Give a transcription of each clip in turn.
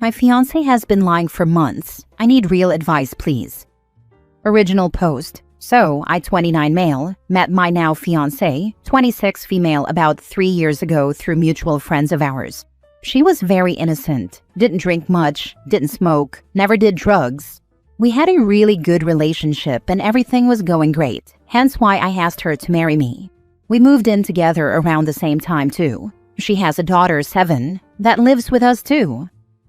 My fiancé has been lying for months. I need real advice, please. Original post. So, I 29 male, met my now fiancé, 26 female about 3 years ago through mutual friends of ours. She was very innocent, didn't drink much, didn't smoke, never did drugs. We had a really good relationship and everything was going great, hence why I asked her to marry me. We moved in together around the same time too. She has a daughter, 7, that lives with us too.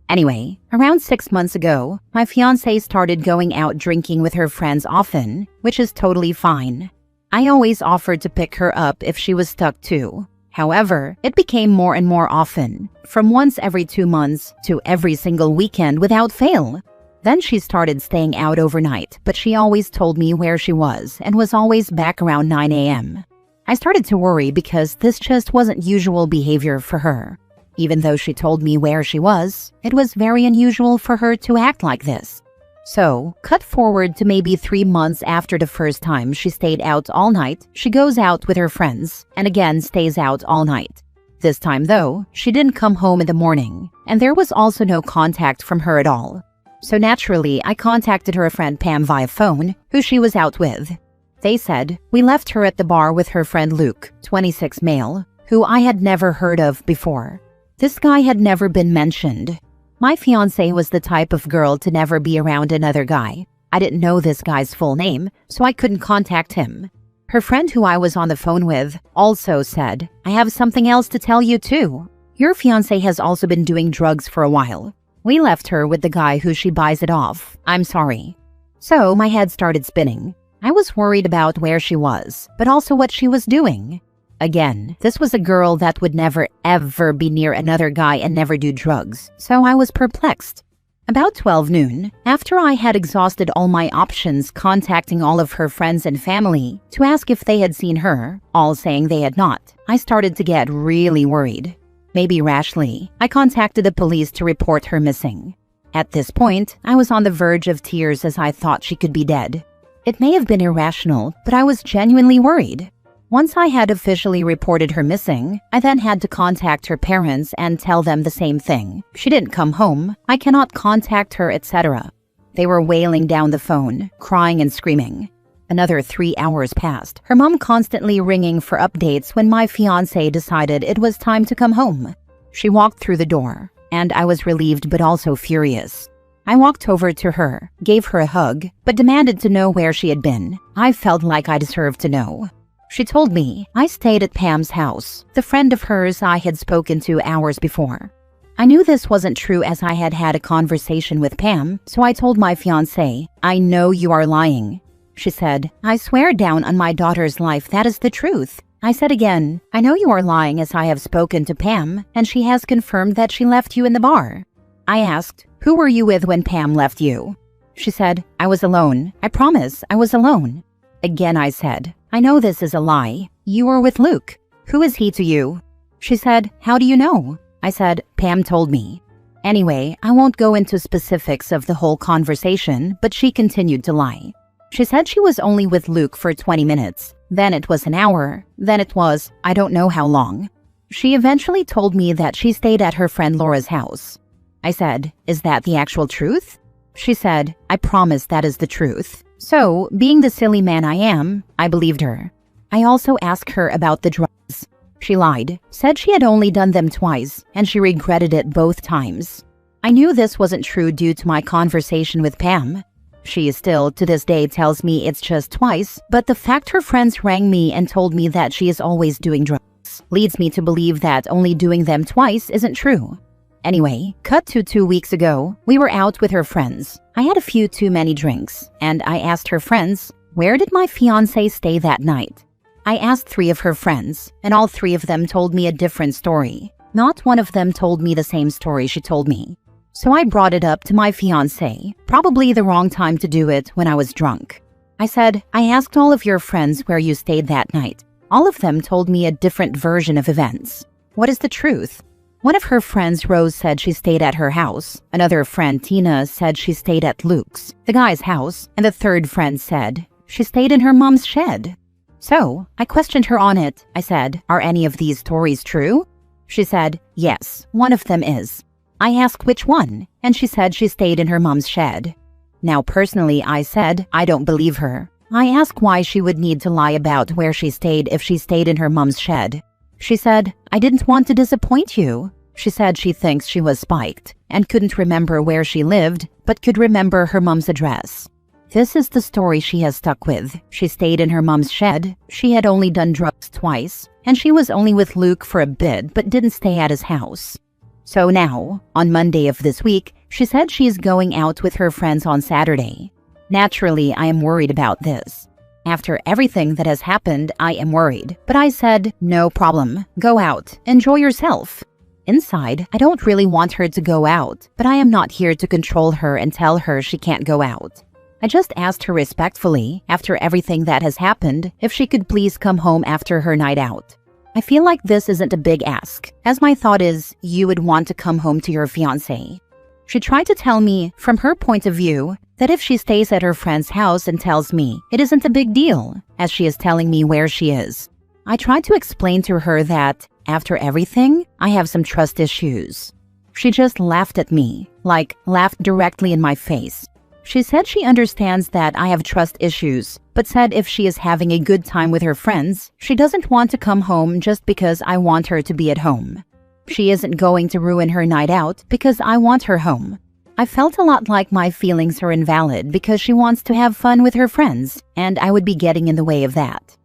Anyway, around 6 months ago, my fiancé started going out drinking with her friends often, which is totally fine. I always offered to pick her up if she was stuck too. However, it became more and more often, from once every 2 months to every single weekend without fail. Then she started staying out overnight, but she always told me where she was and was always back around 9 a.m. I started to worry because this just wasn't usual behavior for her. Even though she told me where she was, it was very unusual for her to act like this. So, cut forward to maybe 3 months after the first time she stayed out all night, she goes out with her friends and again stays out all night. This time though, she didn't come home in the morning, and there was also no contact from her at all. So naturally, I contacted her friend Pam via phone, who she was out with. They said, we left her at the bar with her friend Luke, 26 male, who I had never heard of before. This guy had never been mentioned. My fiancé was the type of girl to never be around another guy. I didn't know this guy's full name, so I couldn't contact him. Her friend who I was on the phone with also said, I have something else to tell you too. Your fiancé has also been doing drugs for a while. We left her with the guy who she buys it off. I'm sorry. So my head started spinning. I was worried about where she was, but also what she was doing. Again, this was a girl that would never ever be near another guy and never do drugs, so I was perplexed. About 12 noon, after I had exhausted all my options contacting all of her friends and family to ask if they had seen her, all saying they had not, I started to get really worried. Maybe rashly, I contacted the police to report her missing. At this point, I was on the verge of tears as I thought she could be dead. It may have been irrational, but I was genuinely worried. Once I had officially reported her missing, I then had to contact her parents and tell them the same thing. She didn't come home, I cannot contact her, etc. They were wailing down the phone, crying and screaming. Another 3 hours passed, her mom constantly ringing for updates when my fiancé decided it was time to come home. She walked through the door, and I was relieved but also furious. I walked over to her, gave her a hug, but demanded to know where she had been. I felt like I deserved to know. She told me I stayed at Pam's house, the friend of hers I had spoken to hours before. I knew this wasn't true as I had had a conversation with Pam, so I told my fiancé, I know you are lying. She said, I swear down on my daughter's life that is the truth. I said again, I know you are lying as I have spoken to Pam, and she has confirmed that she left you in the bar. I asked, who were you with when Pam left you? She said, I was alone. I promise, I was alone. Again I said, I know this is a lie. You were with Luke. Who is he to you? She said, how do you know? I said, Pam told me. Anyway, I won't go into specifics of the whole conversation, but she continued to lie. She said she was only with Luke for 20 minutes. Then it was an hour. Then it was, I don't know how long. She eventually told me that she stayed at her friend Laura's house. I said, is that the actual truth? She said, I promise that is the truth. So, being the silly man I am, I believed her. I also asked her about the drugs. She lied, said she had only done them twice, and she regretted it both times. I knew this wasn't true due to my conversation with Pam. She still, to this day, tells me it's just twice, but the fact her friends rang me and told me that she is always doing drugs leads me to believe that only doing them twice isn't true. Anyway, cut to 2 weeks ago, we were out with her friends. I had a few too many drinks, and I asked her friends, where did my fiancé stay that night? I asked 3 of her friends, and all 3 of them told me a different story. Not one of them told me the same story she told me. So I brought it up to my fiancé, probably the wrong time to do it when I was drunk. I said, I asked all of your friends where you stayed that night. All of them told me a different version of events. What is the truth? One of her friends, Rose, said she stayed at her house. Another friend, Tina, said she stayed at Luke's, the guy's house. And the third friend said she stayed in her mom's shed. So, I questioned her on it. I said, are any of these stories true? She said, yes, one of them is. I asked which one, and she said she stayed in her mom's shed. Now personally, I said I don't believe her. I asked why she would need to lie about where she stayed if she stayed in her mom's shed. She said, I didn't want to disappoint you. She said she thinks she was spiked and couldn't remember where she lived, but could remember her mom's address. This is the story she has stuck with. She stayed in her mom's shed, she had only done drugs twice, and she was only with Luke for a bit but didn't stay at his house. So now, on Monday of this week, she said she is going out with her friends on Saturday. Naturally, I am worried about this. After everything that has happened, I am worried, but I said, no problem, go out, enjoy yourself. Inside, I don't really want her to go out, but I am not here to control her and tell her she can't go out. I just asked her respectfully, after everything that has happened, if she could please come home after her night out. I feel like this isn't a big ask, as my thought is you would want to come home to your fiancé. She tried to tell me, from her point of view, that if she stays at her friend's house and tells me, it isn't a big deal, as she is telling me where she is. I tried to explain to her that, after everything, I have some trust issues. She just laughed at me, laughed directly in my face. She said she understands that I have trust issues, but said if she is having a good time with her friends, she doesn't want to come home just because I want her to be at home. She isn't going to ruin her night out because I want her home. I felt a lot like my feelings are invalid because she wants to have fun with her friends, and I would be getting in the way of that.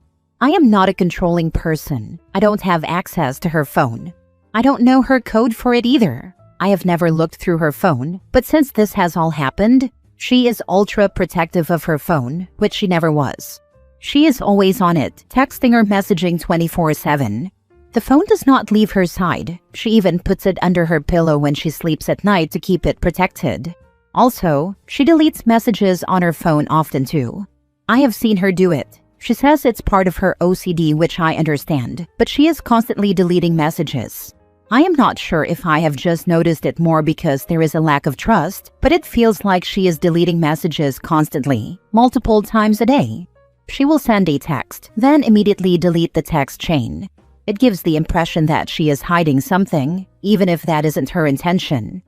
I am not a controlling person. I don't have access to her phone. I don't know her code for it either. I have never looked through her phone, but since this has all happened, she is ultra protective of her phone, which she never was. She is always on it, texting or messaging 24/7. The phone does not leave her side. She even puts it under her pillow when she sleeps at night to keep it protected. Also, she deletes messages on her phone often too. I have seen her do it. She says it's part of her OCD, which I understand, but she is constantly deleting messages. I am not sure if I have just noticed it more because there is a lack of trust, but it feels like she is deleting messages constantly, multiple times a day. She will send a text, then immediately delete the text chain. It gives the impression that she is hiding something, even if that isn't her intention.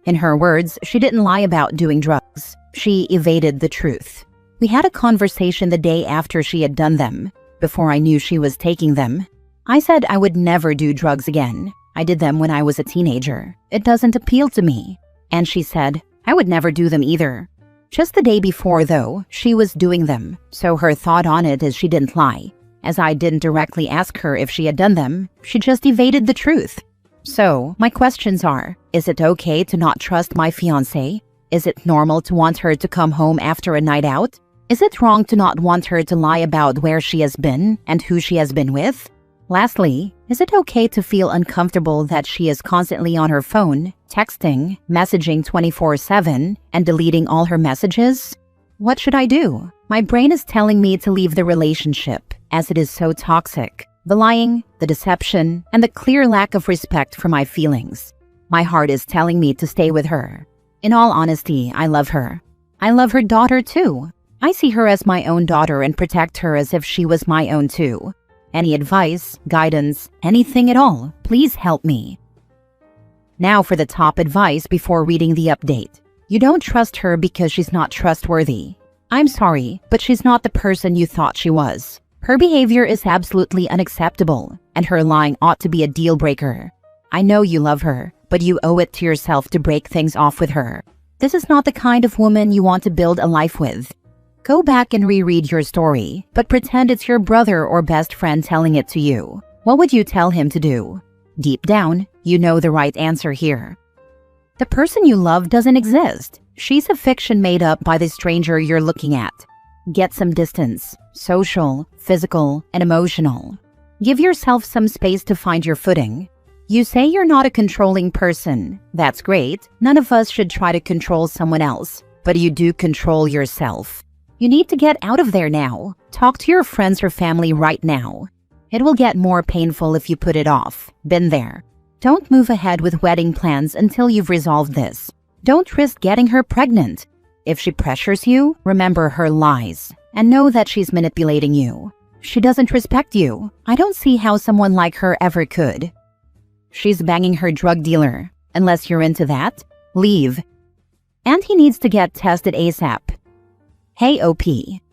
In her words, she didn't lie about doing drugs. She evaded the truth. We had a conversation the day after she had done them, before I knew she was taking them. I said I would never do drugs again. I did them when I was a teenager. It doesn't appeal to me. And she said, I would never do them either. Just the day before, though, she was doing them, so her thought on it is she didn't lie. As I didn't directly ask her if she had done them, she just evaded the truth. So, my questions are, is it okay to not trust my fiancé? Is it normal to want her to come home after a night out? Is it wrong to not want her to lie about where she has been and who she has been with? Lastly, is it okay to feel uncomfortable that she is constantly on her phone, texting, messaging 24/7, and deleting all her messages? What should I do? My brain is telling me to leave the relationship, as it is so toxic. The lying, the deception, and the clear lack of respect for my feelings. My heart is telling me to stay with her. In all honesty, I love her. I love her daughter too. I see her as my own daughter and protect her as if she was my own too. Any advice, guidance, anything at all, please help me. Now for the top advice before reading the update. You don't trust her because she's not trustworthy. I'm sorry, but she's not the person you thought she was. Her behavior is absolutely unacceptable, and her lying ought to be a deal breaker. I know you love her, but you owe it to yourself to break things off with her. This is not the kind of woman you want to build a life with. Go back and reread your story, but pretend it's your brother or best friend telling it to you. What would you tell him to do? Deep down, you know the right answer here. The person you love doesn't exist. She's a fiction made up by the stranger you're looking at. Get some distance, social, physical, and emotional. Give yourself some space to find your footing. You say you're not a controlling person. That's great. None of us should try to control someone else, but you do control yourself. You need to get out of there now. Talk to your friends or family right now. It will get more painful if you put it off. Been there. Don't move ahead with wedding plans until you've resolved this. Don't risk getting her pregnant. If she pressures you, remember her lies and know that she's manipulating you. She doesn't respect you. I don't see how someone like her ever could. She's banging her drug dealer. Unless you're into that, leave. And he needs to get tested ASAP. Hey OP,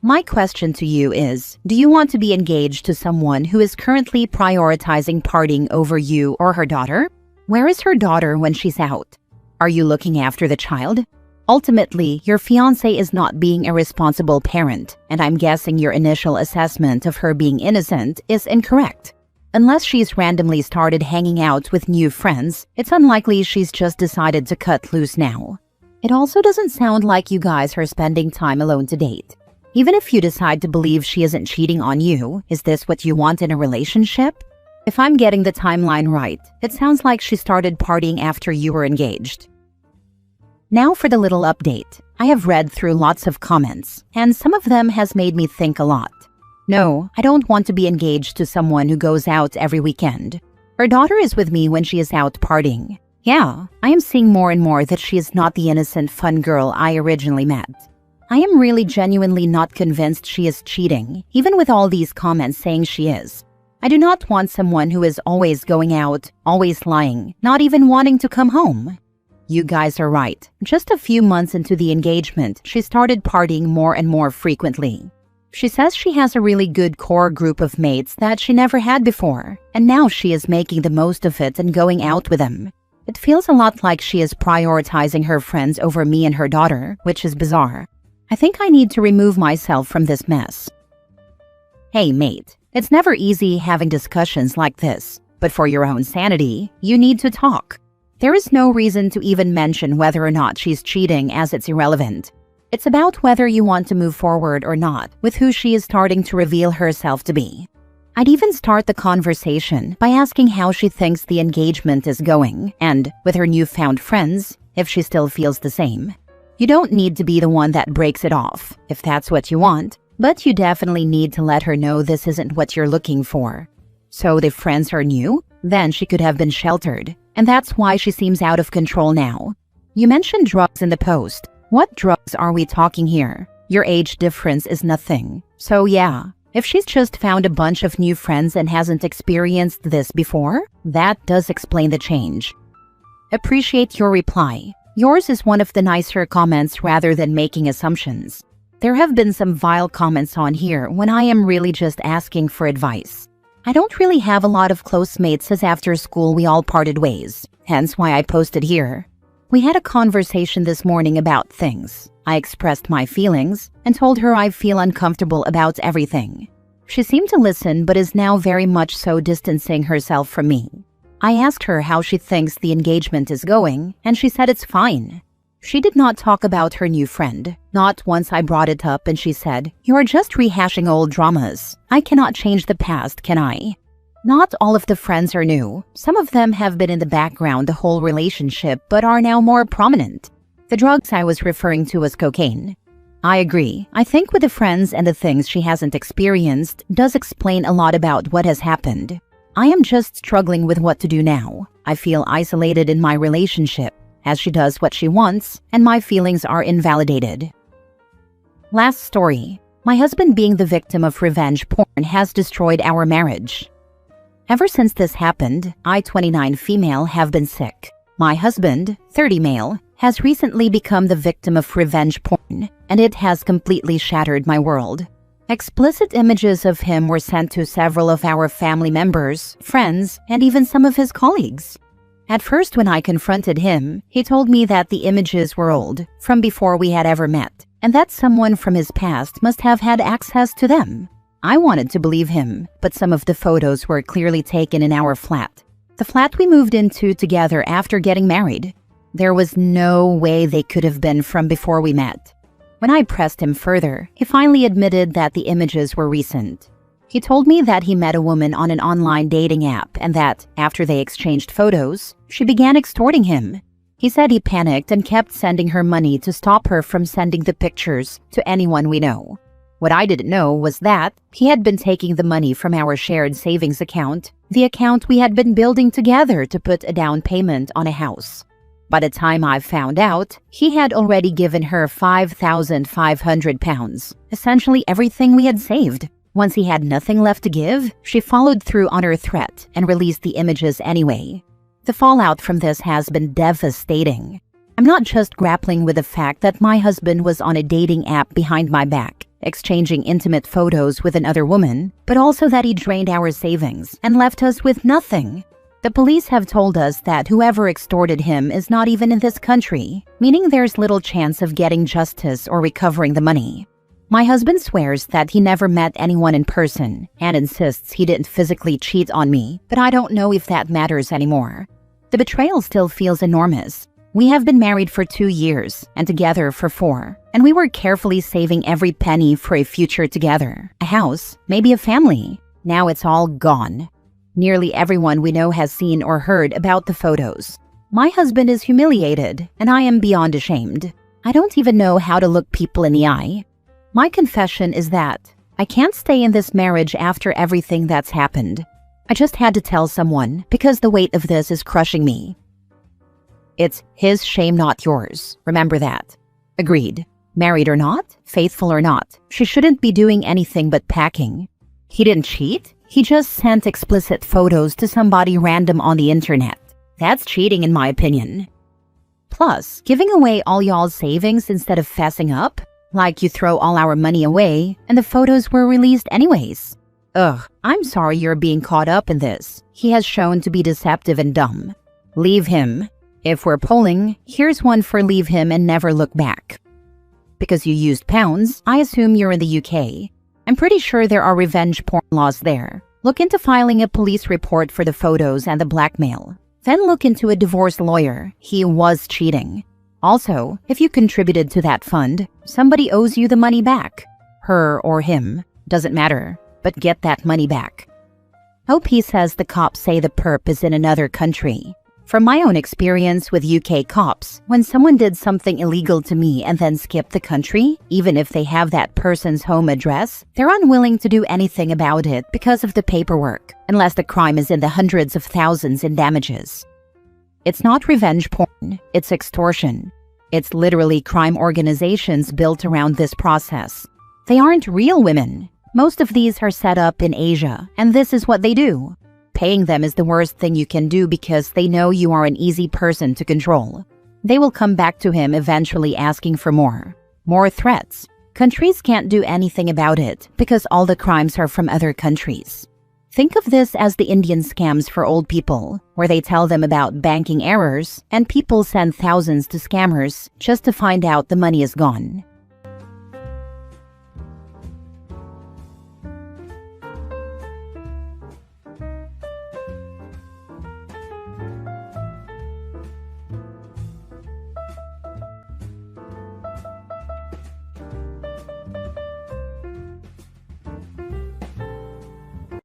my question to you is, do you want to be engaged to someone who is currently prioritizing partying over you or her daughter? Where is her daughter when she's out? Are you looking after the child? Ultimately, your fiancé is not being a responsible parent, and I'm guessing your initial assessment of her being innocent is incorrect. Unless she's randomly started hanging out with new friends, it's unlikely she's just decided to cut loose now. It also doesn't sound like you guys are spending time alone to date. Even if you decide to believe she isn't cheating on you, is this what you want in a relationship? If I'm getting the timeline right, it sounds like she started partying after you were engaged. Now for the little update. I have read through lots of comments, and some of them has made me think a lot. No, I don't want to be engaged to someone who goes out every weekend. Her daughter is with me when she is out partying. Yeah, I am seeing more and more that she is not the innocent fun girl I originally met. I am really genuinely not convinced she is cheating, even with all these comments saying she is. I do not want someone who is always going out, always lying, not even wanting to come home. You guys are right. Just a few months into the engagement, she started partying more and more frequently. She says she has a really good core group of mates that she never had before, and now she is making the most of it and going out with them. It feels a lot like she is prioritizing her friends over me and her daughter, which is bizarre. I think I need to remove myself from this mess. Hey mate, it's never easy having discussions like this, but for your own sanity, you need to talk. There is no reason to even mention whether or not she's cheating, as it's irrelevant. It's about whether you want to move forward or not with who she is starting to reveal herself to be. I'd even start the conversation by asking how she thinks the engagement is going and, with her newfound friends, if she still feels the same. You don't need to be the one that breaks it off, if that's what you want, but you definitely need to let her know this isn't what you're looking for. So if friends are new, then she could have been sheltered, and that's why she seems out of control now. You mentioned drugs in the post. What drugs are we talking here? Your age difference is nothing. So yeah, if she's just found a bunch of new friends and hasn't experienced this before, that does explain the change. Appreciate your reply. Yours is one of the nicer comments rather than making assumptions. There have been some vile comments on here when I am really just asking for advice. I don't really have a lot of close mates as after school we all parted ways, hence why I posted here. We had a conversation this morning about things. I expressed my feelings and told her I feel uncomfortable about everything. She seemed to listen but is now very much so distancing herself from me. I asked her how she thinks the engagement is going, and she said it's fine. She did not talk about her new friend. Not once I brought it up and she said, "You are just rehashing old dramas. I cannot change the past, can I?" Not all of the friends are new. Some of them have been in the background the whole relationship but are now more prominent. The drugs I was referring to was cocaine. I agree. I think with the friends and the things she hasn't experienced does explain a lot about what has happened. I am just struggling with what to do now. I feel isolated in my relationship, as she does what she wants, and my feelings are invalidated. Last story. My husband being the victim of revenge porn has destroyed our marriage. Ever since this happened, I, 29 female, have been sick. My husband, 30 male, has recently become the victim of revenge porn, and it has completely shattered my world. Explicit images of him were sent to several of our family members, friends, and even some of his colleagues. At first, when I confronted him, he told me that the images were old, from before we had ever met, and that someone from his past must have had access to them. I wanted to believe him, but some of the photos were clearly taken in our flat. The flat we moved into together after getting married. There was no way they could have been from before we met. When I pressed him further, he finally admitted that the images were recent. He told me that he met a woman on an online dating app and that, after they exchanged photos, she began extorting him. He said he panicked and kept sending her money to stop her from sending the pictures to anyone we know. What I didn't know was that he had been taking the money from our shared savings account, the account we had been building together to put a down payment on a house. By the time I found out, he had already given her £5,500, essentially everything we had saved. Once he had nothing left to give, she followed through on her threat and released the images anyway. The fallout from this has been devastating. I'm not just grappling with the fact that my husband was on a dating app behind my back, exchanging intimate photos with another woman, but also that he drained our savings and left us with nothing. The police have told us that whoever extorted him is not even in this country, meaning there's little chance of getting justice or recovering the money. My husband swears that he never met anyone in person and insists he didn't physically cheat on me, but I don't know if that matters anymore. The betrayal still feels enormous. We have been married for 2 years and together for 4, and we were carefully saving every penny for a future together, a house, maybe a family. Now it's all gone. Nearly everyone we know has seen or heard about the photos. My husband is humiliated, and I am beyond ashamed. I don't even know how to look people in the eye. My confession is that I can't stay in this marriage after everything that's happened. I just had to tell someone because the weight of this is crushing me. It's his shame, not yours. Remember that. Agreed. Married or not, faithful or not, she shouldn't be doing anything but packing. He didn't cheat. He just sent explicit photos to somebody random on the internet. That's cheating in my opinion. Plus, giving away all y'all's savings instead of fessing up? Like you throw all our money away and the photos were released anyways. Ugh, I'm sorry you're being caught up in this. He has shown to be deceptive and dumb. Leave him. If we're polling, here's one for leave him and never look back. Because you used pounds, I assume you're in the UK. I'm pretty sure there are revenge porn laws there. Look into filing a police report for the photos and the blackmail. Then look into a divorce lawyer. He was cheating. Also, if you contributed to that fund, somebody owes you the money back. Her or him. Doesn't matter. But get that money back. OP says the cops say the perp is in another country. From my own experience with UK cops, when someone did something illegal to me and then skipped the country, even if they have that person's home address, they're unwilling to do anything about it because of the paperwork, unless the crime is in the hundreds of thousands in damages. It's not revenge porn, it's extortion. It's literally crime organizations built around this process. They aren't real women. Most of these are set up in Asia, and this is what they do. Paying them is the worst thing you can do because they know you are an easy person to control. They will come back to him eventually asking for more. More threats. Countries can't do anything about it because all the crimes are from other countries. Think of this as the Indian scams for old people, where they tell them about banking errors and people send thousands to scammers just to find out the money is gone.